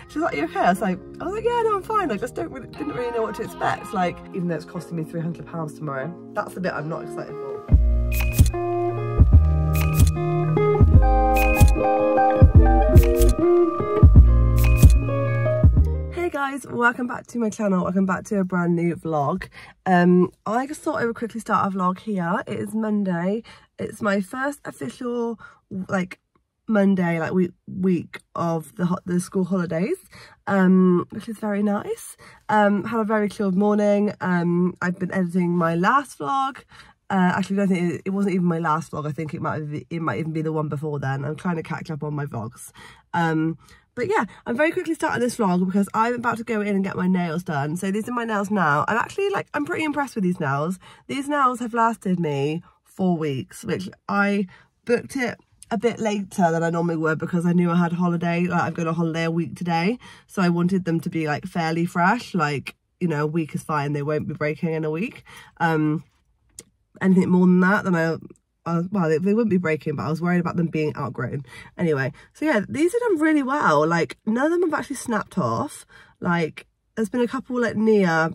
She's like, "Are you okay?" I was like, "Yeah, no, I'm fine. I just didn't really know what to expect." Like, even though it's costing me £300 tomorrow, that's the bit I'm not excited for. Hey guys, welcome back to my channel. Welcome back to a brand new vlog. I just thought I would quickly start a vlog here. It is Monday. It's my first official Monday week of the school holidays, which is very nice. Had a very chilled morning. I've been editing my last vlog. Actually, I don't think it wasn't even my last vlog. I think it might even be the one before then. I'm trying to catch up on my vlogs. But yeah, I'm very quickly starting this vlog because I'm about to go in and get my nails done. So these are my nails now. And actually, I'm pretty impressed with these nails. These nails have lasted me 4 weeks, which I booked it a bit later than I normally would because I knew I had a holiday. I'm going on holiday a week today. So I wanted them to be fairly fresh. A week is fine. They won't be breaking in a week. Anything more than that, then well, they wouldn't be breaking, but I was worried about them being outgrown. Anyway, so yeah, these have done really well. None of them have actually snapped off. There's been a couple near,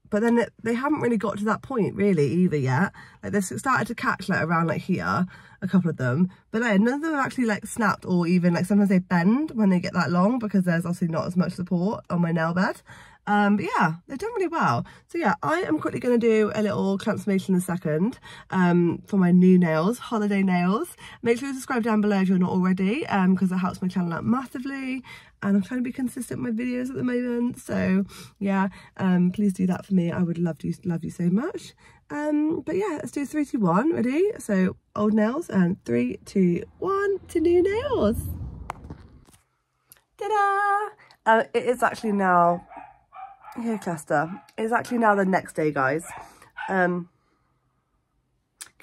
but then they haven't really got to that point really either yet. They've started to catch around here, a couple of them, but none of them have actually snapped, or even sometimes they bend when they get that long because there's obviously not as much support on my nail bed. But yeah, they've done really well. So yeah, I am quickly going to do a little transformation in a second for my new nails, holiday nails. Make sure you subscribe down below if you're not already, because it helps my channel out massively. And I'm trying to be consistent with my videos at the moment. So yeah, please do that for me. I would love you so much. But yeah, let's do 3, 2, 1. Ready? So old nails and 3, 2, 1 to new nails. Ta-da! It is actually now... Here, Cluster. It's actually now the next day, guys. Can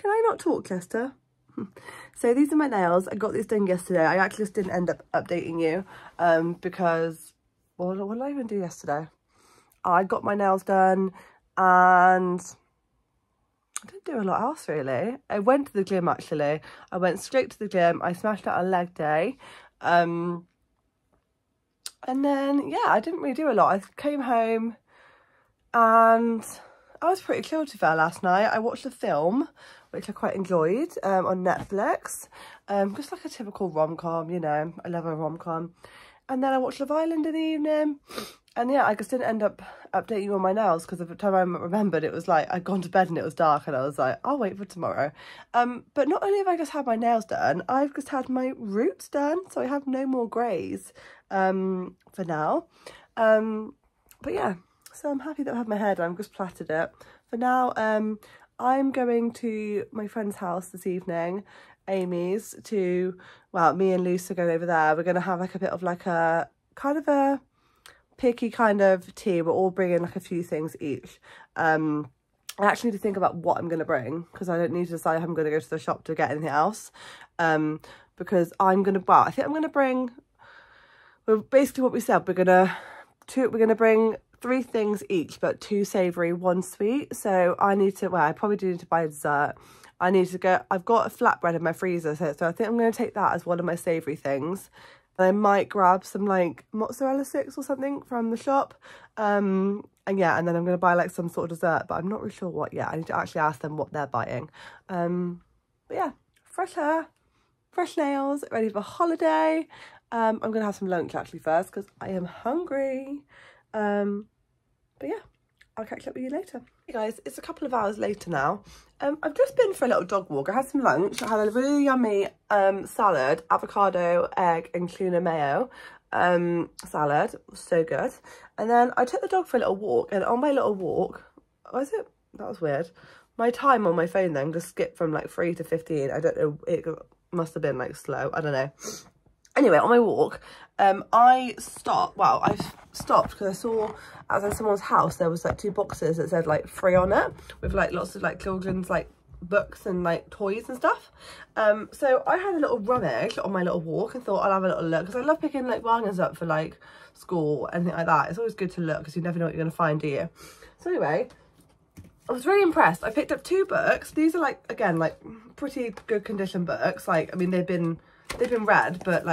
I not talk, Cluster? So these are my nails. I got these done yesterday. I actually just didn't end up updating you because, well, what did I even do yesterday? I got my nails done and I didn't do a lot else really. I went to the gym actually. I went straight to the gym. I smashed out a leg day. And then, yeah, I didn't really do a lot. I came home and I was pretty chilled to be fair last night. I watched a film, which I quite enjoyed, on Netflix. Just a typical rom-com, I love a rom-com. And then I watched Love Island in the evening. And yeah, I just didn't end up updating you on my nails because by the time I remembered, it was I'd gone to bed and it was dark and I was like, I'll wait for tomorrow. But not only have I just had my nails done, I've just had my roots done. So I have no more greys for now. But yeah, so I'm happy that I have my hair done. I've just plaited it. For now, I'm going to my friend's house this evening, Amy's, well, me and Luce are going over there. We're going to have a bit of a kind of a picky kind of tea. We're all bringing a few things each. I actually need to think about what I'm going to bring because I don't need to decide if I'm going to go to the shop to get anything else. Because I'm going to, well, I think I'm going to bring, well, basically what we said, we're going to bring 3 things each, but 2 savoury, 1 sweet. So I need to, well, I probably do need to buy a dessert. I need to go, I've got a flatbread in my freezer, so I think I'm going to take that as one of my savoury things. And I might grab some mozzarella sticks or something from the shop. And yeah, and then I'm going to buy some sort of dessert, but I'm not really sure what yet. I need to actually ask them what they're buying. But yeah, fresh hair, fresh nails, ready for holiday. I'm going to have some lunch actually first because I am hungry. But yeah, I'll catch up with you later. Hey guys, it's a couple of hours later now. I've just been for a little dog walk. I had some lunch. I had a really yummy salad, avocado, egg and tuna mayo salad. It was so good. And then I took the dog for a little walk, and on my little walk, was it? That was weird. My time on my phone then just skipped from 3 to 15. I don't know, it must have been slow. I don't know. Anyway, on my walk, I stopped because I saw, as in someone's house, there was 2 boxes that said free on it with lots of children's books and toys and stuff. So I had a little rummage on my little walk and thought I'll have a little look because I love picking bargains up for school and anything like that. It's always good to look because you never know what you're going to find, do you? So anyway, I was really impressed. I picked up 2 books. These are again pretty good condition books. I mean they've been read, but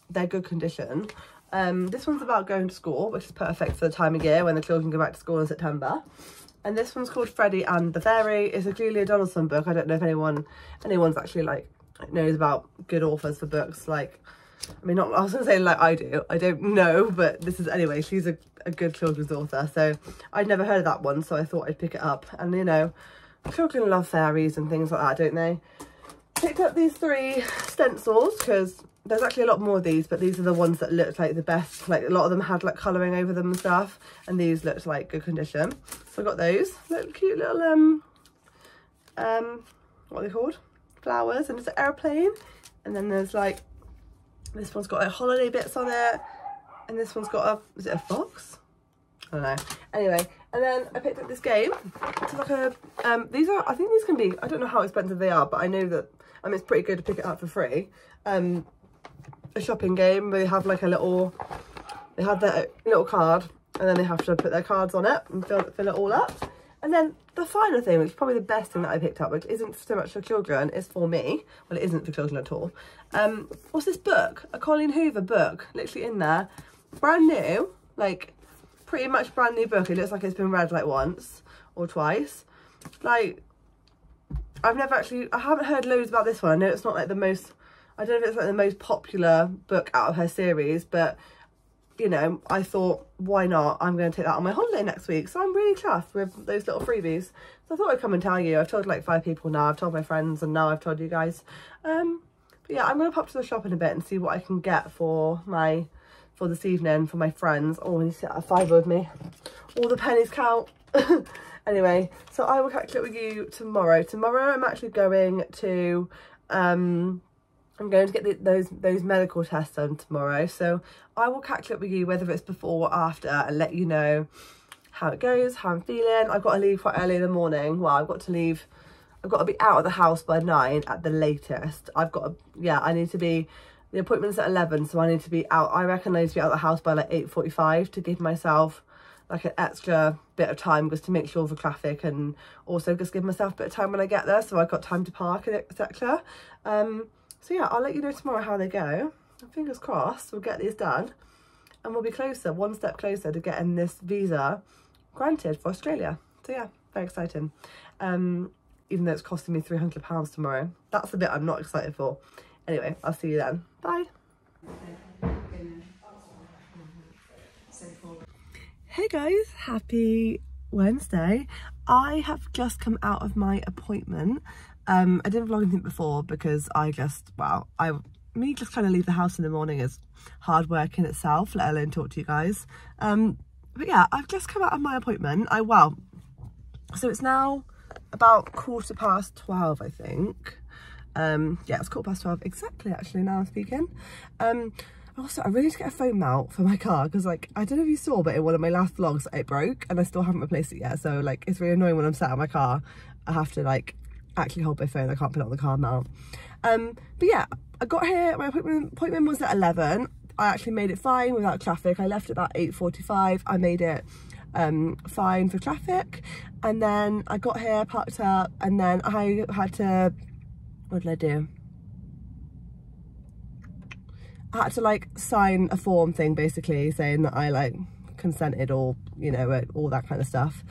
they're good condition. This one's about going to school, which is perfect for the time of year when the children go back to school in September. And this one's called Freddie and the Fairy. It's a Julia Donaldson book. I don't know if anyone's actually like knows about good authors for books. Like, I mean, not, I was gonna say like I do. I don't know, but this is, anyway, she's a good children's author. So I'd never heard of that one, so I thought I'd pick it up. And you know, children love fairies and things like that, don't they? Picked up these 3 stencils because there's actually a lot more of these, but these are the ones that looked like the best. Like, a lot of them had like colouring over them and stuff, and these looked like good condition. So I got those little cute little what are they called? Flowers, and it's an airplane. And then there's like, this one's got like holiday bits on it, and this one's got a, is it a fox? I don't know. Anyway, and then I picked up this game. It's like a these are, I think these can be, I don't know how expensive they are, but I know that it's pretty good to pick it up for free. A shopping game where they have like a little, they have their little card, and then they have to put their cards on it and fill it all up. And then the final thing, which is probably the best thing that I picked up, which isn't so much for children, is for me. Well, it isn't for children at all. What's this book? A Colleen Hoover book, literally in there, brand new, like pretty much brand new book. It looks like it's been read like once or twice. Like, I haven't heard loads about this one. I know it's not like the most, I don't know if it's like the most popular book out of her series, but you know, I thought, why not? I'm going to take that on my holiday next week. So I'm really chuffed with those little freebies. So I thought I'd come and tell you. I've told like 5 people now. I've told my friends, and now I've told you guys. But yeah, I'm going to pop to the shop in a bit and see what I can get for this evening for my friends. Oh, you sit at a fiver with me. All the pennies count. Anyway, so I will catch up with you tomorrow. Tomorrow I'm actually going to I'm going to get those medical tests done tomorrow, so I will catch up with you whether it's before or after and let you know how it goes, how I'm feeling. I've got to leave quite early in the morning. Well, I've got to be out of the house by 9 at the latest. I need to be, the appointment's at 11, so I need to be out. I reckon I need to be out of the house by like 8:45 to give myself like an extra bit of time just to make sure for traffic, and also just give myself a bit of time when I get there so I've got time to park and etc. So yeah, I'll let you know tomorrow how they go. Fingers crossed we'll get these done and we'll be closer, one step closer to getting this visa granted for Australia. So yeah, very exciting. Even though it's costing me £300 tomorrow. That's the bit I'm not excited for. Anyway, I'll see you then. Bye. Hey guys, happy Wednesday. I have just come out of my appointment. I didn't vlog anything before because just trying to leave the house in the morning is hard work in itself, let alone talk to you guys. But yeah, I've just come out of my appointment. So it's now about 12:15, I think. Yeah, it's 12:15 exactly, actually, now I'm speaking. Also, I really need to get a foam mount for my car because, like, I don't know if you saw, but in one of my last vlogs it broke and I still haven't replaced it yet. So like, it's really annoying when I'm sat in my car. I have to like actually hold my phone. I can't put it on the car mount. But yeah, I got here, my appointment was at 11. I actually made it fine without traffic. I left at about 8:45. I made it fine for traffic, and then I got here, parked up, and then I had to, what did I do? I had to like sign a form thing, basically saying that I like consented, or you know, all that kind of stuff.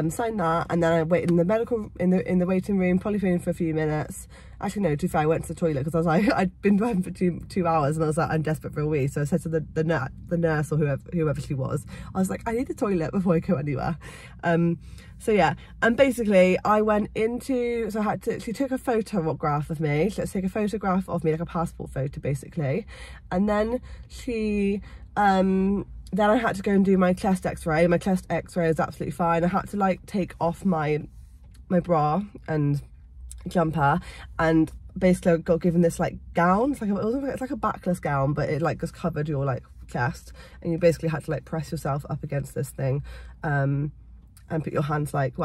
Signed that, and then I waited in the medical in the waiting room, probably waiting for a few minutes. Actually no, to be fair, I went to the toilet because I was like, I'd been driving for two hours and I was like, I'm desperate for a wee. So I said to the nurse or whoever she was, I was like, I need the toilet before I go anywhere. So yeah, and basically I went into, so she took a photograph of me. Let's take a photograph of me, like a passport photo basically, and then she then I had to go and do my chest x-ray. My chest x-ray is absolutely fine. I had to like take off my bra and jumper, and basically I got given this like gown. It's like a backless gown, but it like just covered your like chest, and you basically had to like press yourself up against this thing and put your hands like,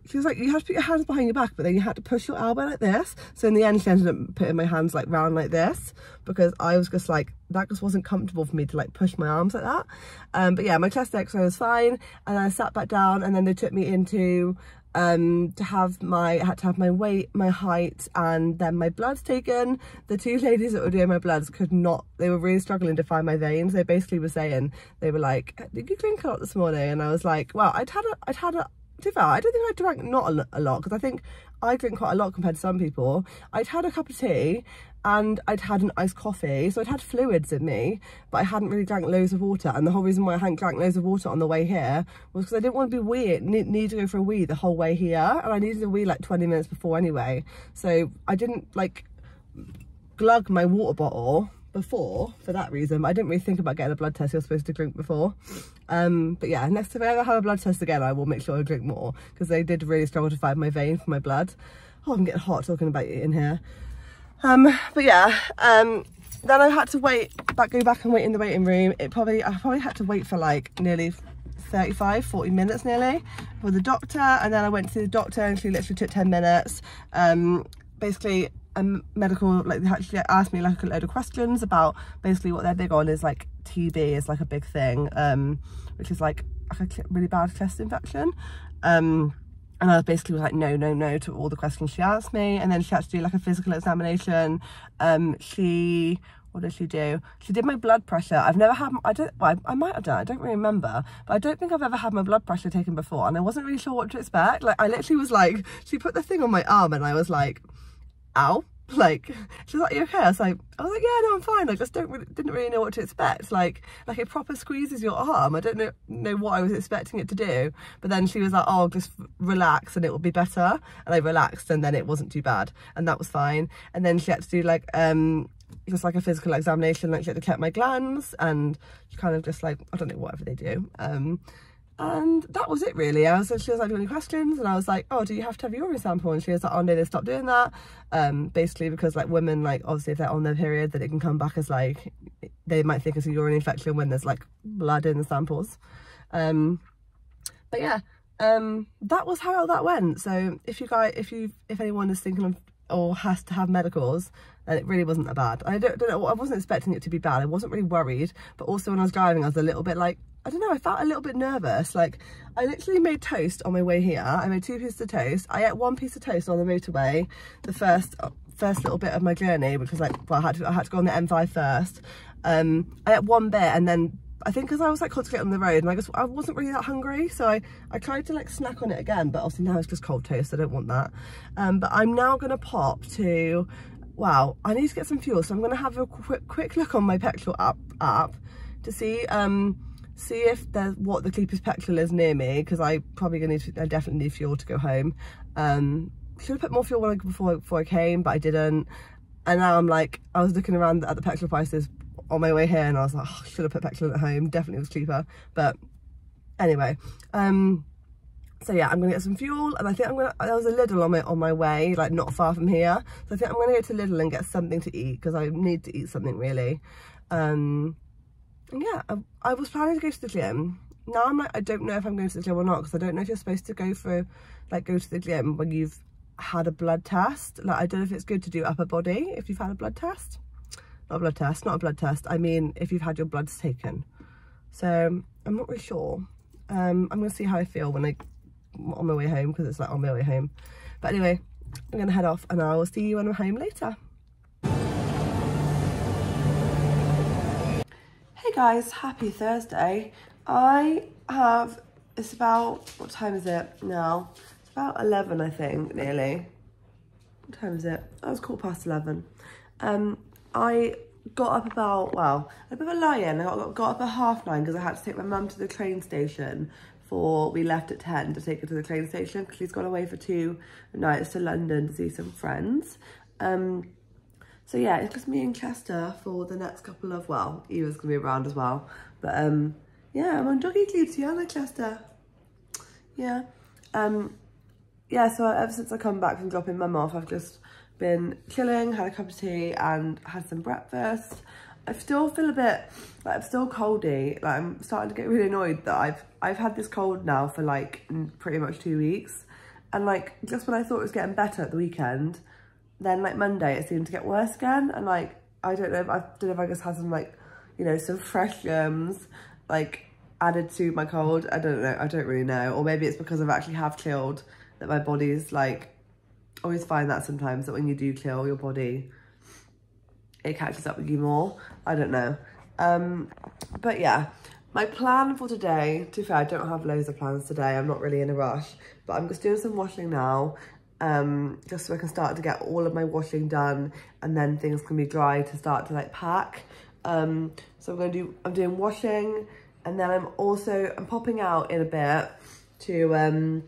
she was like, you have to put your hands behind your back, but then you had to push your elbow like this. So in the end she ended up putting my hands like round like this, because I was just like, that just wasn't comfortable for me to like push my arms like that. But yeah, my chest x-ray was fine, and I sat back down, and then they took me into I had to have my weight, my height, and then my bloods taken. The two ladies that were doing my bloods they were really struggling to find my veins. They basically were saying, they were like, did you drink a lot this morning? And I was like, well, I don't think I drank not a lot, because I think I drink quite a lot compared to some people. I'd had a cup of tea and I'd had an iced coffee, so I'd had fluids in me, but I hadn't really drank loads of water. And the whole reason why I hadn't drank loads of water on the way here was because I didn't want to be weird, need to go for a wee the whole way here, and I needed a wee like 20 minutes before anyway. So I didn't like glug my water bottle before for that reason, but I didn't really think about getting a blood test you're supposed to drink before. But yeah, next time I ever have a blood test again, I will make sure I drink more, because they did really struggle to find my vein for my blood. Oh, I'm getting hot talking about it in here. But yeah, then I had to go back and wait in the waiting room. I probably had to wait for like nearly 40 minutes nearly for the doctor, and then I went to the doctor and she literally took 10 minutes. Basically medical, like they actually asked me like a load of questions about basically what they're big on is like TB is like a big thing, which is like a really bad chest infection. And I basically was like no to all the questions she asked me. And then she had to do like a physical examination. What did she do? She did my blood pressure. I've never had, I might have done, I don't really remember, but I don't think I've ever had my blood pressure taken before, and I wasn't really sure what to expect. Like I literally was like, she put the thing on my arm and I was like, ow. Like she was like, you okay? I was like, yeah, no, I'm fine. I just didn't really know what to expect. Like it proper squeezes your arm. I don't know what I was expecting it to do. But then she was like, oh, just relax and it will be better. And I relaxed and then it wasn't too bad, and that was fine. And then she had to do like just like a physical examination. Like she had to check my glands, and she kind of just like, I don't know, whatever they do. And that was it really. She was like, do you have any questions? And I was like, oh, do you have to have a urine sample? And she was like, oh no, they stopped doing that. Basically because like women, like obviously if they're on their period, then it can come back as like, they might think it's a urine infection when there's like blood in the samples. But yeah, that was how that went. So if anyone is thinking of or has to have medicals, then it really wasn't that bad. I don't know, I wasn't expecting it to be bad. I wasn't really worried, but also when I was driving I was a little bit like, I don't know, I felt a little bit nervous. Like I literally made toast on my way here. I made 2 pieces of toast. I ate 1 piece of toast on the motorway, the first little bit of my journey, because like, well, I had to go on the M5 first. I ate 1 bit, and then I think because I was like concentrating on the road and I wasn't really that hungry, so I tried to like snack on it again, but obviously now it's just cold toast, so I don't want that. But I'm now gonna pop to, wow, I need to get some fuel, so I'm gonna have a quick look on my petrol app to see if there's what the cheapest petrol is near me, because I definitely need fuel to go home. Should have put more fuel before I came, but I didn't. And now I'm like, I was looking around at the petrol prices on my way here and I was like, oh, I should have put petrol at home, definitely was cheaper. But anyway, so yeah, I'm gonna get some fuel, and I think there was a Lidl on my way, like not far from here, so I think I'm gonna go to Lidl and get something to eat, because I need to eat something really. And yeah, I was planning to go to the gym. Now I'm like, I don't know if I'm going to the gym or not, because I don't know if you're supposed to go to the gym when you've had a blood test. Like I don't know if it's good to do upper body if you've had a blood test. Not a blood test, I mean if you've had your bloods taken. So I'm not really sure. I'm gonna see how I feel when on my way home, because it's like on my way home. But anyway, I'm gonna head off and I will see you when I'm home later. Hey guys, happy Thursday. It's about, what time is it now? It's about 11 I think, nearly. What time is it? Oh, it's 11:15. I got up about, well, a bit of a lie-in. I got up at 9:30 because I had to take my mum to the train station we left at 10 to take her to the train station, because she's gone away for 2 nights to London to see some friends. So yeah, it's just me and Chester for the next couple of, well, Eva's gonna be around as well. But yeah, I'm on doggy duty, aren't I, Chester? Yeah. Yeah, so ever since I come back from dropping mum off, I've just been chilling, had a cup of tea and had some breakfast. I still feel a bit like I'm still coldy. Like I'm starting to get really annoyed that I've had this cold now for like pretty much 2 weeks, and like just when I thought it was getting better at the weekend, then like Monday it seemed to get worse again. And like I don't know if I just had some like, you know, some fresh germs like added to my cold. I don't know, I don't really know, or maybe it's because I've actually have chilled that my body's like, I always find that sometimes that when you do clear your body, it catches up with you more. I don't know. But yeah, my plan for today, to be fair, I don't have loads of plans today. I'm not really in a rush, but I'm just doing some washing now, just so I can start to get all of my washing done, and then things can be dry to start to like pack. So I'm doing washing, and then I'm popping out in a bit to, I'm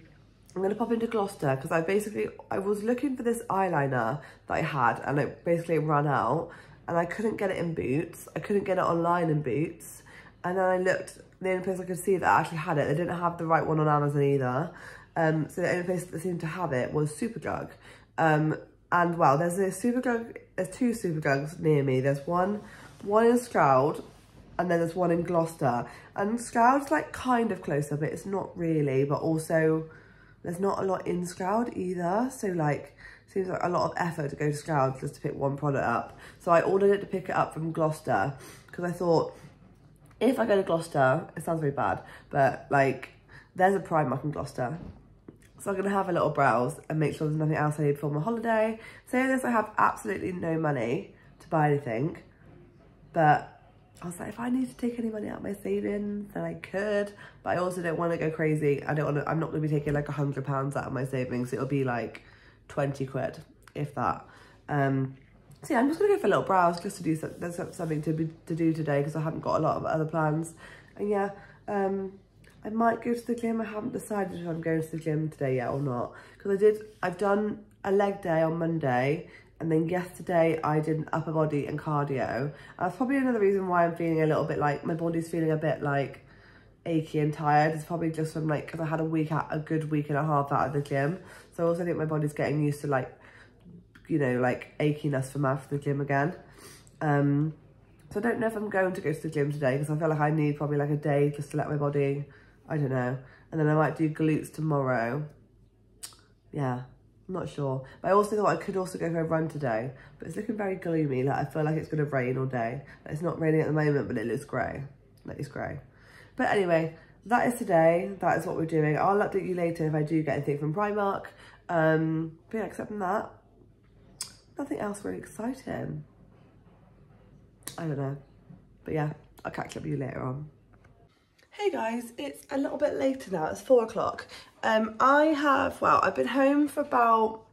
going to pop into Gloucester, because I was looking for this eyeliner that I had, and it basically ran out, and I couldn't get it in Boots. I couldn't get it online in Boots. And then I looked, the only place I could see that actually had it, they didn't have the right one on Amazon either. So the only place that seemed to have it was Superdrug. And well, there's two Superdrugs near me. There's one in Stroud, and then there's one in Gloucester. And Stroud's like kind of closer, but it's not really. But also, there's not a lot in Stroud either. So like, seems like a lot of effort to go to Stroud just to pick one product up. So I ordered it to pick it up from Gloucester, because I thought, if I go to Gloucester, it sounds very bad, but like, there's a Primark in Gloucester. So I'm going to have a little browse and make sure there's nothing else I need for my holiday. Saying this, I have absolutely no money to buy anything. But I was like, if I need to take any money out of my savings, then I could. But I also don't want to go crazy. I'm not going to be taking like £100 out of my savings. It'll be like 20 quid, if that. So yeah, I'm just going to go for a little browse just to do something to do today, because I haven't got a lot of other plans. And yeah, I might go to the gym. I haven't decided if I'm going to the gym today yet or not, because I've done a leg day on Monday, and then yesterday I did an upper body and cardio. And that's probably another reason why I'm feeling a little bit like, my body's feeling a bit like achy and tired. It's probably just from like, because I had a good week and a half out of the gym. So I also think my body's getting used to like, you know, like achiness from after the gym again. So I don't know if I'm going to go to the gym today, because I feel like I need probably like a day just to let my body, I don't know. And then I might do glutes tomorrow. Yeah, I'm not sure. But I also thought I could also go for a run today, but it's looking very gloomy. Like, I feel like it's going to rain all day. Like, it's not raining at the moment, but it looks grey. Like, it's grey. But anyway, that is today. That is what we're doing. I'll update you later if I do get anything from Primark. But yeah, except from that, nothing else really exciting. I don't know. But yeah, I'll catch up with you later on. Hey guys, it's a little bit later now. It's 4 o'clock. I've been home for about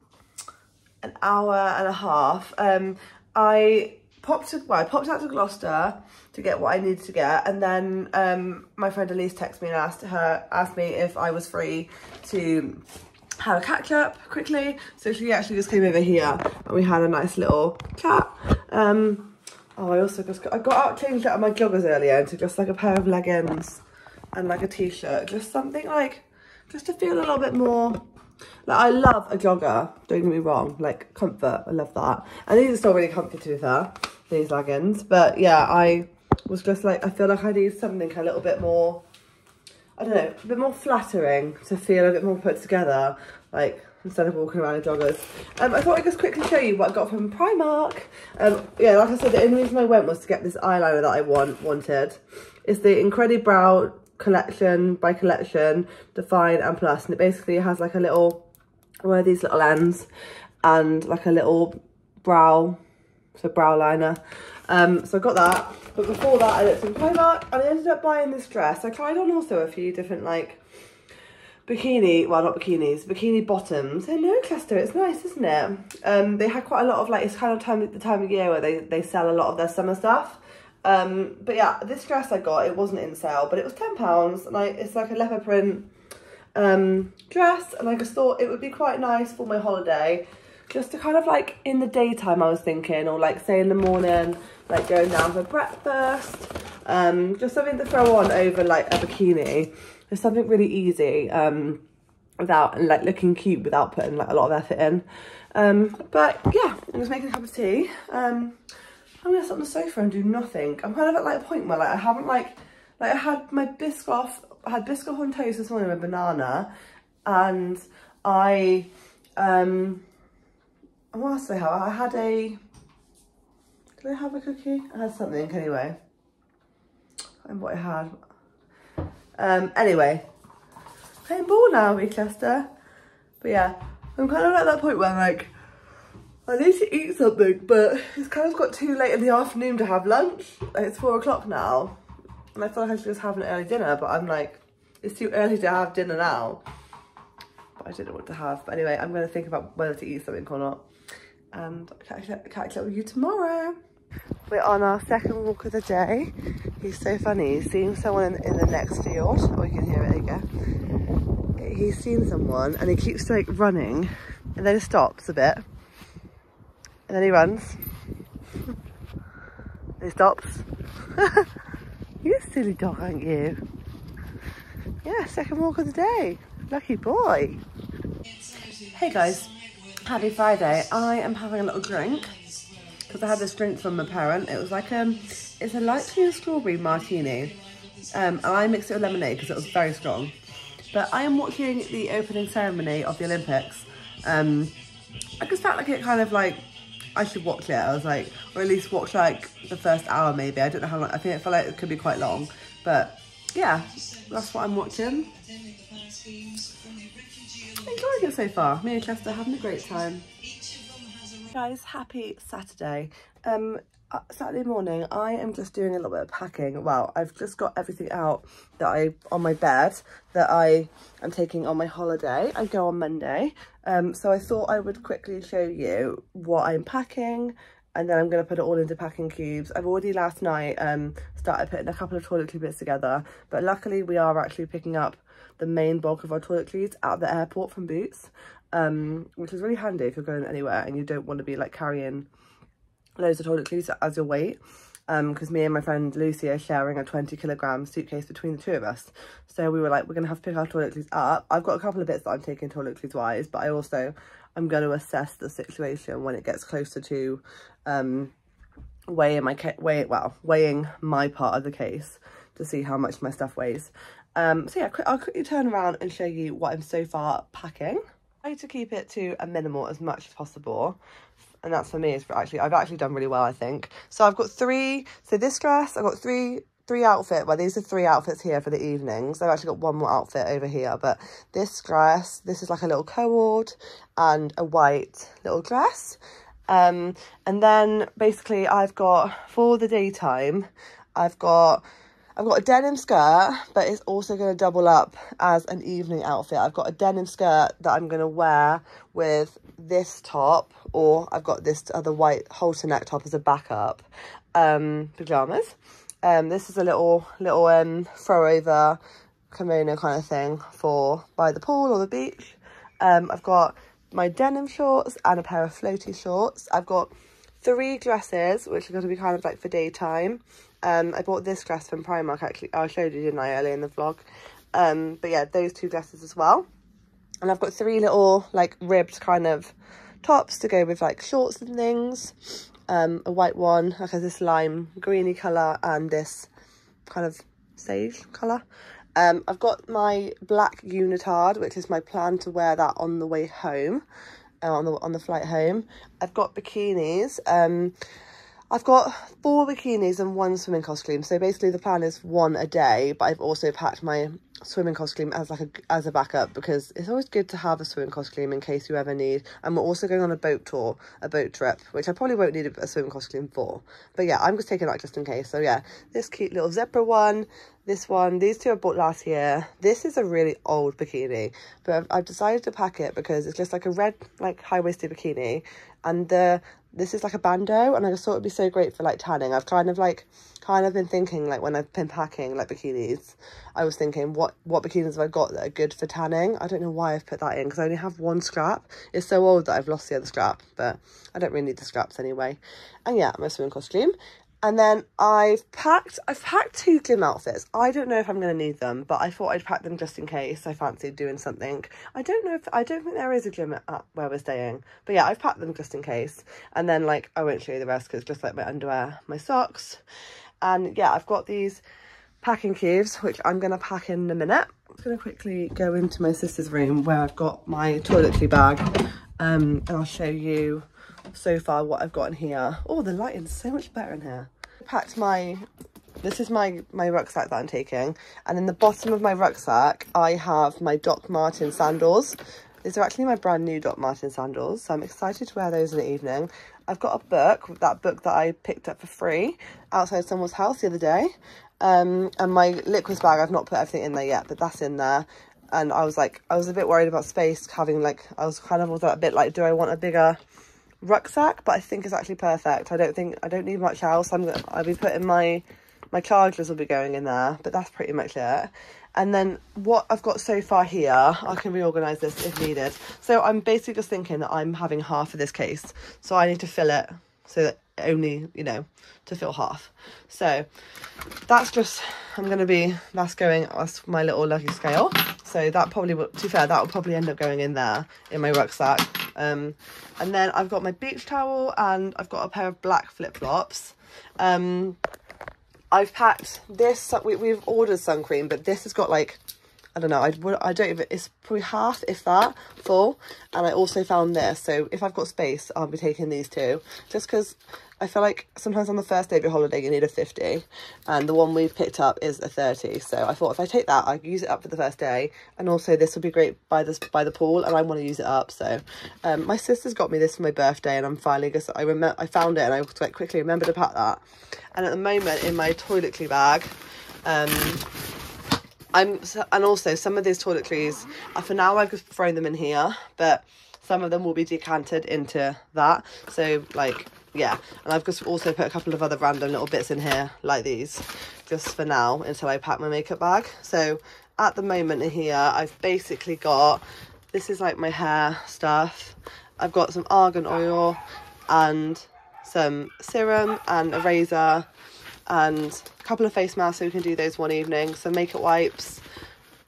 an hour and a half. I popped out to Gloucester to get what I needed to get, and then my friend Elise texted me and asked me if I was free to have a catch up quickly. So she actually just came over here and we had a nice little chat. I got out, changed out of my joggers earlier into just like a pair of leggings and like a t-shirt, just something like, just to feel a little bit more, like, I love a jogger, don't get me wrong, like comfort, I love that. And these are still really comfy to be fair, these leggings, but yeah, I was just like, I feel like I need something a little bit more, I don't know, a bit more flattering, to feel a bit more put together, like, instead of walking around in joggers. I thought I'd just quickly show you what I got from Primark. Yeah, like I said, the only reason I went was to get this eyeliner that I wanted. It's the Incredibrow Collection by Collection, Define and Plus. And it basically has like a little, one of these little ends, and like a little brow liner. So I got that. But before that, I looked in Primark and I ended up buying this dress. I tried on also a few different like bikini bottoms. Hello Chester, it's nice, isn't it? They had quite a lot of like, it's kind of the time of year where they sell a lot of their summer stuff. But yeah, this dress I got, it wasn't in sale, but it was £10, and it's like a leopard print dress, and I just thought it would be quite nice for my holiday, just to kind of like in the daytime I was thinking, or like say in the morning, like going down for breakfast, just something to throw on over like a bikini. It's something really easy, without like looking cute without putting like a lot of effort in. But yeah, I'm just making a cup of tea. I'm gonna sit on the sofa and do nothing. I'm kind of at like a point where like I haven't like I had my biscoff on toast this morning with banana, and what else did I have? Did I have a cookie? I had something anyway. I don't know what I had. Anyway, playing ball now with Chester. But yeah, I'm kind of at that point where like, I need to eat something, but it's kind of got too late in the afternoon to have lunch. Like, it's 4 o'clock now, and I feel like I should just have an early dinner, but I'm like, it's too early to have dinner now. But I don't know what to have. But anyway, I'm going to think about whether to eat something or not. And I'll catch up with you tomorrow. We're on our second walk of the day. He's so funny. He's seeing someone in the next field. Oh, you can hear it, there you go. He's seen someone and he keeps like running and then he stops a bit. And then he runs. He stops. You're a silly dog, aren't you? Yeah, second walk of the day. Lucky boy. Hey guys, happy Friday. I am having a little drink because I had this drink from my parent. It was like it's a light tea strawberry martini, and I mixed it with lemonade because it was very strong. But I am watching the opening ceremony of the Olympics. I just felt like it kind of like I should watch it. I was like, or at least watch like the first hour maybe. I don't know how long. I feel like it could be quite long, but yeah, that's what I'm watching. Enjoying it so far. Me and Chester having a great time. Guys, happy Saturday. Saturday morning, I am just doing a little bit of packing. Well, I've just got everything out that on my bed that I am taking on my holiday. I go on Monday. So I thought I would quickly show you what I'm packing, and then I'm going to put it all into packing cubes. I've already last night started putting a couple of toiletry bits together, but luckily we are actually picking up the main bulk of our toiletries at the airport from Boots, which is really handy if you're going anywhere and you don't want to be like carrying loads of toiletries as your weight, because me and my friend Lucy are sharing a 20-kilogram suitcase between the two of us. So we were like, we're gonna have to pick our toiletries up. I've got a couple of bits that I'm taking toiletries wise, but I'm going to assess the situation when it gets closer to weighing my part of the case to see how much my stuff weighs. So yeah, I'll quickly turn around and show you what I'm so far packing. I try to keep it to a minimal as much as possible, and that's for me. I've actually done really well, I think. So I've got this dress, I've got three outfits. Well, these are 3 outfits here for the evenings. I've actually got one more outfit over here, but this dress, this is like a little cord and a white little dress. And then basically I've got, for the daytime, I've got a denim skirt, but it's also going to double up as an evening outfit. I've got a denim skirt that I'm going to wear with this top, or I've got this other white halter neck top as a backup pyjamas. This is a little throw over kimono kind of thing for by the pool or the beach. I've got my denim shorts and a pair of floaty shorts. I've got 3 dresses, which are going to be kind of like for daytime. I bought this dress from Primark, actually. I showed you, didn't I, earlier in the vlog. But yeah, those 2 dresses as well. And I've got 3 little, like, ribbed kind of tops to go with, like, shorts and things. A white one, like this lime greeny colour, and this kind of sage colour. I've got my black unitard, which is my plan to wear that on the way home, on the flight home. I've got bikinis. I've got 4 bikinis and 1 swimming costume. So basically the plan is 1 a day, but I've also packed my swimming costume as a backup, because it's always good to have a swimming costume in case you ever need. And we're also going on a boat trip, which I probably won't need a swimming costume for. But yeah, I'm just taking that just in case. So yeah, this cute little zebra one, this one, these 2 I bought last year. This is a really old bikini, but I've decided to pack it because it's just like a red, like high-waisted bikini, and this is like a bandeau, and I just thought it'd be so great for like tanning. I've kind of been thinking, like, when I've been packing like bikinis, I was thinking what bikinis have I got that are good for tanning. I don't know why I've put that in, because I only have 1 scrap. It's so old that I've lost the other scrap, but I don't really need the scraps anyway. And yeah, my swimming costume. And then I've packed 2 gym outfits. I don't know if I'm going to need them, but I thought I'd pack them just in case I fancied doing something. I don't think there is a gym at where we're staying. But yeah, I've packed them just in case. And then, like, I won't show you the rest because it's just like my underwear, my socks. And yeah, I've got these packing cubes, which I'm going to pack in a minute. I'm just going to quickly go into my sister's room where I've got my toiletry bag. And I'll show you so far what I've got in here. Oh, the lighting's so much better in here. Packed this is my rucksack that I'm taking, and in the bottom of my rucksack I have my Doc Martens sandals, These are actually my brand new Doc Marten sandals, so I'm excited to wear those in the evening. I've got a book, that book that I picked up for free outside someone's house the other day. And my liquids bag, I've not put everything in there yet, but that's in there. And I was a bit worried about space, having like, I was a bit like, do I want a bigger rucksack? But I think it's actually perfect. I don't need much else. I'll be putting my chargers will be going in there, but that's pretty much it. And then what I've got so far here, I can reorganise this if needed. So I'm basically just thinking that I'm having half of this case, so I need to fill it so that only, you know, to fill half. So that's just, that's my little lucky scale. So that probably, to be fair, that will probably end up going in there in my rucksack. And then I've got my beach towel and I've got a pair of black flip-flops. I've packed this, we've ordered sun cream, but this has got like, I don't know, I don't even, it's probably half, if that, full. And I also found this, so if I've got space, I'll be taking these two. Just because I feel like sometimes on the first day of your holiday, you need a 50. And the one we've picked up is a 30. So I thought if I take that, I can use it up for the first day. And also this will be great by the pool, and I want to use it up. So my sister's got me this for my birthday, and I'm finally just, I found it and I like quickly remembered to pack that. And at the moment in my toiletry bag, and also some of these toiletries, for now I've just thrown them in here, but some of them will be decanted into that. So like, yeah, and I've just also put a couple of other random little bits in here like these, just for now until I pack my makeup bag. So at the moment in here, I've basically got, this is like my hair stuff. I've got some argan oil and some serum and a razor and a couple of face masks, so we can do those one evening, some makeup wipes,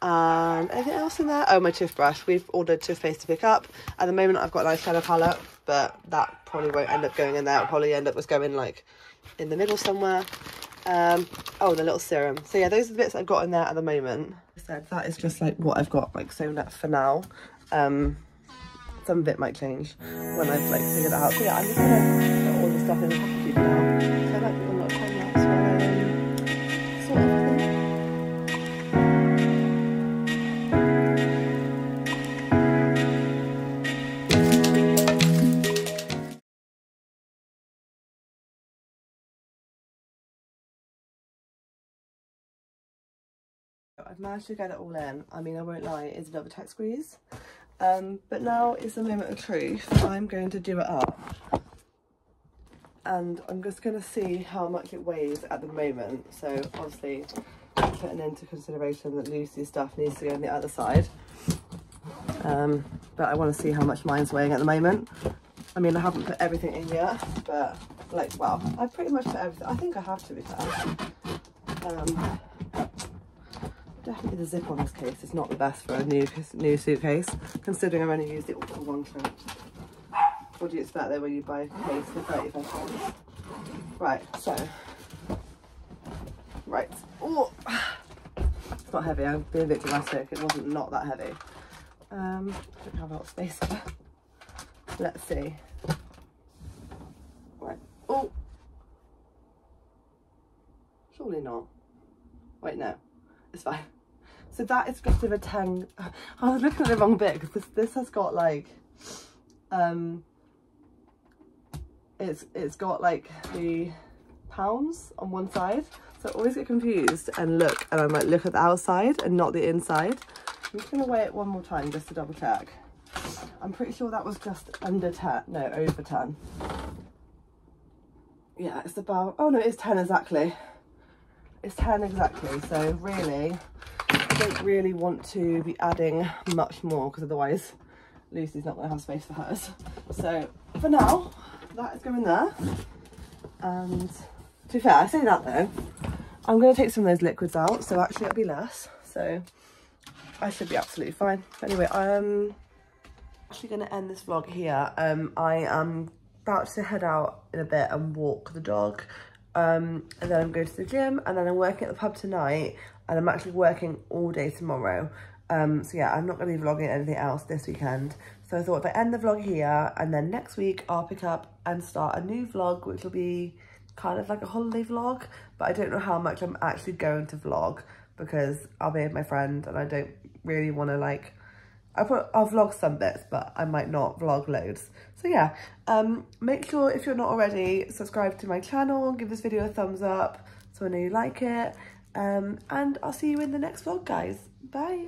and anything else in there? Oh, my toothbrush. We've ordered toothpaste to pick up. At the moment I've got an eyeshadow palette, but that probably won't end up going in there. It'll probably end up just going like in the middle somewhere. Oh, the little serum. So yeah, those are the bits I've got in there at the moment. Like I said, that is just like what I've got like sewn up for now. Some of it might change when I've like figured it out. So yeah, I'm just gonna put all the stuff in the package now. So I might give a lot of time lapse while sort everything. I've managed to get it all in. I mean, I won't lie, it is a bit of a tech squeeze. But now is the moment of truth. I'm going to do it up. And I'm just going to see how much it weighs at the moment. So obviously, putting into consideration that Lucy's stuff needs to go on the other side. But I want to see how much mine's weighing at the moment. I mean, I haven't put everything in yet, but like, well, I've pretty much put everything. I think I have, to be fair. Definitely the zip on this case is not the best for a new suitcase, considering I've only used it for one trip. What do you expect though when you buy a case for 35 pounds? Right, so, right, oh, it's not heavy, I'm being a bit dramatic, it wasn't not that heavy. I don't have a lot of space there. Let's see. Right, oh, surely not. Wait, no, it's fine. So that is just of a 10. I was looking at the wrong bit because this has got like, it's got like the pounds on one side. So I always get confused and I might look at the outside and not the inside. I'm just gonna weigh it one more time just to double check. I'm pretty sure that was just under 10, no, over 10. Yeah, it's about, oh no, it's 10 exactly. It's 10 exactly, so really, I don't really want to be adding much more because otherwise Lucy's not going to have space for hers. So for now, that is going there. And to be fair, I say that though, I'm going to take some of those liquids out, so actually it'll be less. So I should be absolutely fine. But anyway, I'm actually going to end this vlog here. I am about to head out in a bit and walk the dog. And then I'm going to the gym, and then I'm working at the pub tonight, and I'm actually working all day tomorrow. So yeah, I'm not going to be vlogging anything else this weekend. So I thought if I end the vlog here, and then next week I'll pick up and start a new vlog, which will be kind of like a holiday vlog, but I don't know how much I'm actually going to vlog because I'll be with my friend and I don't really want to like, I'll vlog some bits, but I might not vlog loads. So yeah, make sure if you're not already, subscribe to my channel, give this video a thumbs up so I know you like it. And I'll see you in the next vlog, guys. Bye.